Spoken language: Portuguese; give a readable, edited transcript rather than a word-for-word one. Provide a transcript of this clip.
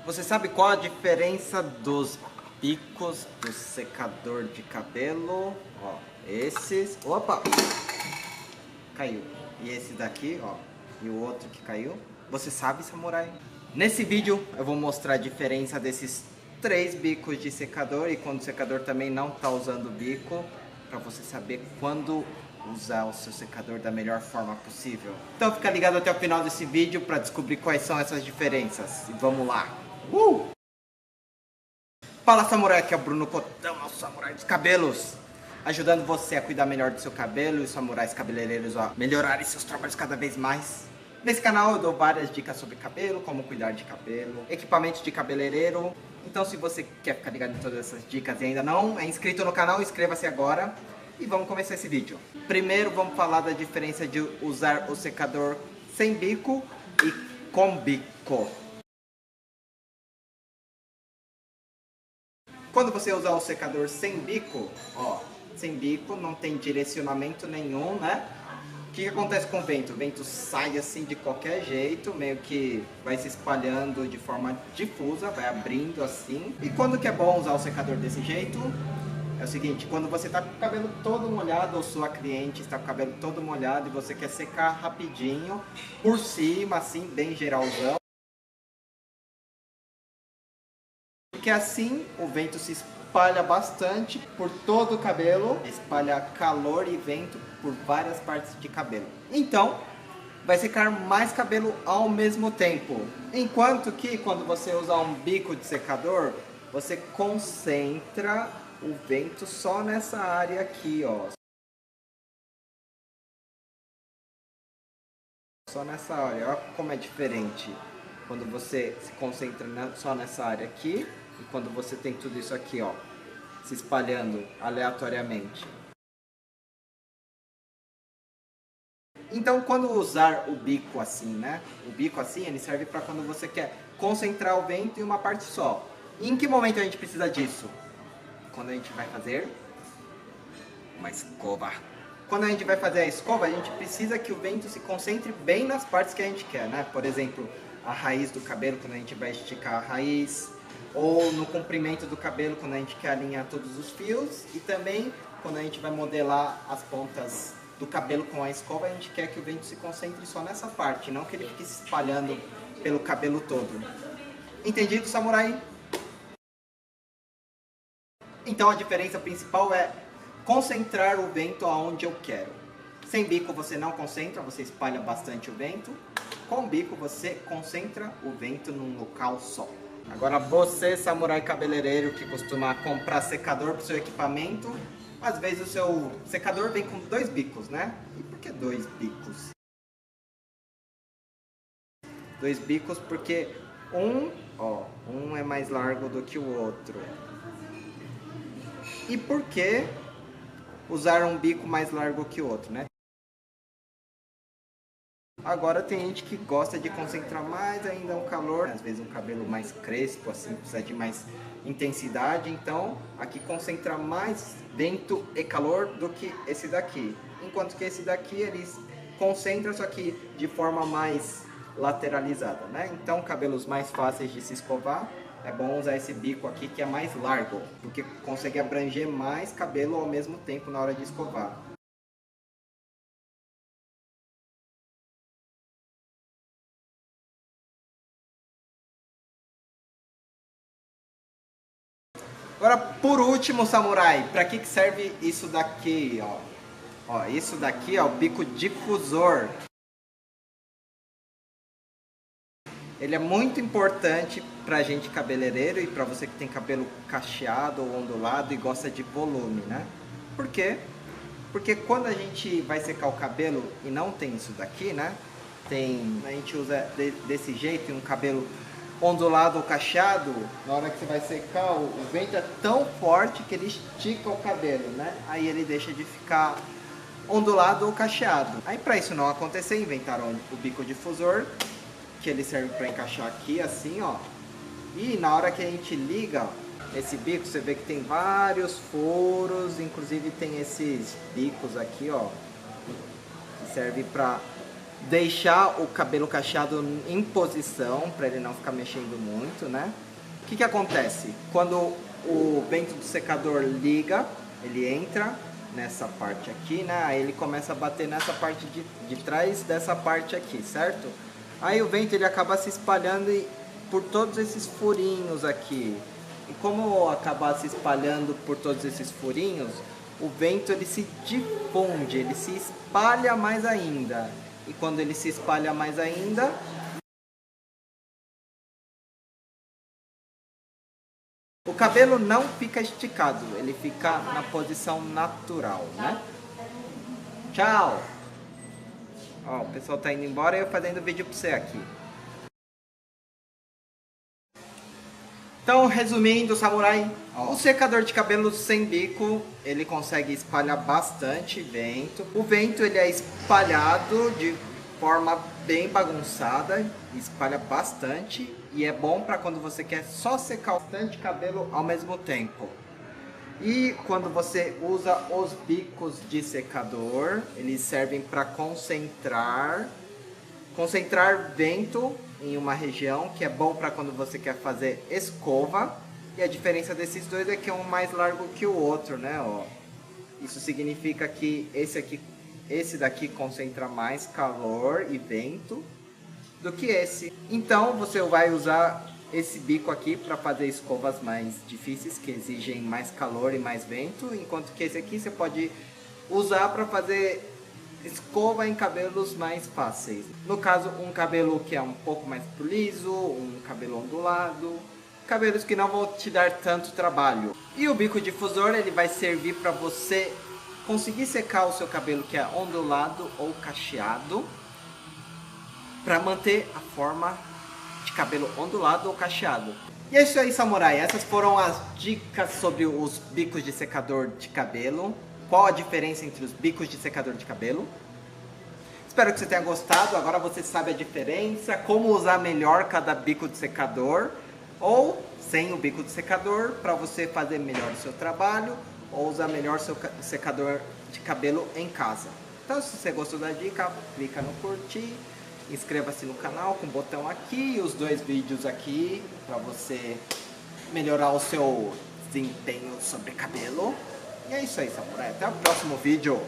Você sabe qual a diferença dos bicos do secador de cabelo? Ó, esses... Opa! Caiu. E esse daqui, ó. E o outro que caiu. Você sabe, samurai? Nesse vídeo eu vou mostrar a diferença desses 3 bicos de secador e quando o secador também não está usando o bico, para você saber quando usar o seu secador da melhor forma possível. Então fica ligado até o final desse vídeo para descobrir quais são essas diferenças. E vamos lá! Fala, samurai, aqui é o Bruno Cotão, o samurai dos cabelos, ajudando você a cuidar melhor do seu cabelo e os samurais cabeleireiros a melhorarem seus trabalhos cada vez mais. Nesse canal eu dou várias dicas sobre cabelo, como cuidar de cabelo, equipamentos de cabeleireiro. Então se você quer ficar ligado em todas essas dicas e ainda não é inscrito no canal, inscreva-se agora e vamos começar esse vídeo. Primeiro vamos falar da diferença de usar o secador sem bico e com bico. Quando você usar o secador sem bico, ó, sem bico, não tem direcionamento nenhum, né? O que acontece com o vento? O vento sai assim de qualquer jeito, meio que vai se espalhando de forma difusa, vai abrindo assim. E quando que é bom usar o secador desse jeito? É o seguinte, quando você está com o cabelo todo molhado, ou sua cliente está com o cabelo todo molhado e você quer secar rapidinho, por cima, assim, bem geralzão. Porque assim o vento se espalha bastante por todo o cabelo, espalha calor e vento por várias partes de cabelo. Então, vai secar mais cabelo ao mesmo tempo. Enquanto que quando você usar um bico de secador, você concentra o vento só nessa área aqui, ó. Só nessa área, olha como é diferente. Quando você se concentra só nessa área aqui e quando você tem tudo isso aqui, ó, se espalhando aleatoriamente. Então, quando usar o bico assim, né? O bico assim, ele serve para quando você quer concentrar o vento em uma parte só. E em que momento a gente precisa disso? Quando a gente vai fazer uma escova. Quando a gente vai fazer a escova, a gente precisa que o vento se concentre bem nas partes que a gente quer, né? Por exemplo, a raiz do cabelo, quando a gente vai esticar a raiz, ou no comprimento do cabelo, quando a gente quer alinhar todos os fios, e também quando a gente vai modelar as pontas do cabelo com a escova, a gente quer que o vento se concentre só nessa parte, não que ele fique se espalhando pelo cabelo todo. Entendido, samurai? Então a diferença principal é concentrar o vento aonde eu quero. Sem bico você não concentra, você espalha bastante o vento. Com bico você concentra o vento num local só. Agora você, samurai cabeleireiro que costuma comprar secador para o seu equipamento, às vezes o seu secador vem com 2 bicos, né? E por que 2 bicos? 2 bicos porque um é mais largo do que o outro. E por que usar um bico mais largo que o outro, né? Agora tem gente que gosta de concentrar mais ainda o calor, às vezes um cabelo mais crespo, assim, precisa de mais intensidade, então aqui concentra mais vento e calor do que esse daqui. Enquanto que esse daqui ele concentra, só que de forma mais lateralizada, né? Então cabelos mais fáceis de se escovar, é bom usar esse bico aqui que é mais largo, porque consegue abranger mais cabelo ao mesmo tempo na hora de escovar. Agora, por último, samurai, para que serve isso daqui, ó? Ó, isso daqui é o bico difusor. Ele é muito importante pra gente cabeleireiro e pra você que tem cabelo cacheado ou ondulado e gosta de volume, né? Por quê? Porque quando a gente vai secar o cabelo e não tem isso daqui, né? A gente usa desse jeito, um cabelo ondulado ou cacheado, na hora que você vai secar, o vento é tão forte que ele estica o cabelo, né? Aí ele deixa de ficar ondulado ou cacheado. Aí para isso não acontecer, inventaram o bico difusor, que ele serve para encaixar aqui assim, ó. E na hora que a gente liga esse bico, você vê que tem vários furos, inclusive tem esses bicos aqui, ó, que serve para deixar o cabelo cacheado em posição, para ele não ficar mexendo muito, né? O que que acontece? Quando o vento do secador liga, ele entra nessa parte aqui, né? Aí ele começa a bater nessa parte de trás dessa parte aqui, certo? Aí o vento ele acaba se espalhando por todos esses furinhos aqui. E como acabar se espalhando por todos esses furinhos, o vento ele se difunde, ele se espalha mais ainda. E quando ele se espalha mais ainda, o cabelo não fica esticado, ele fica na posição natural, né? Tchau! Ó, o pessoal tá indo embora e eu fazendo vídeo pra você aqui. Então, resumindo, samurai, o secador de cabelo sem bico, ele consegue espalhar bastante vento. O vento ele é espalhado de forma bem bagunçada, espalha bastante e é bom para quando você quer só secar bastante cabelo ao mesmo tempo. E quando você usa os bicos de secador, eles servem para concentrar vento em uma região, que é bom para quando você quer fazer escova. E a diferença desses dois é que um mais largo que o outro, né? Ó, isso significa que esse daqui concentra mais calor e vento do que esse. Então você vai usar esse bico aqui para fazer escovas mais difíceis, que exigem mais calor e mais vento, enquanto que esse aqui você pode usar para fazer escova em cabelos mais fáceis. No caso, um cabelo que é um pouco mais liso, um cabelo ondulado, cabelos que não vão te dar tanto trabalho. E o bico difusor ele vai servir para você conseguir secar o seu cabelo que é ondulado ou cacheado, para manter a forma de cabelo ondulado ou cacheado. E é isso aí, samurai. Essas foram as dicas sobre os bicos de secador de cabelo. Qual a diferença entre os bicos de secador de cabelo? Espero que você tenha gostado. Agora você sabe a diferença, como usar melhor cada bico de secador, ou sem o bico de secador, para você fazer melhor o seu trabalho, ou usar melhor seu secador de cabelo em casa. Então, se você gostou da dica, clica no curtir, inscreva-se no canal com o botão aqui e os dois vídeos aqui, para você melhorar o seu desempenho sobre cabelo. E é isso aí, samurai. Até o próximo vídeo.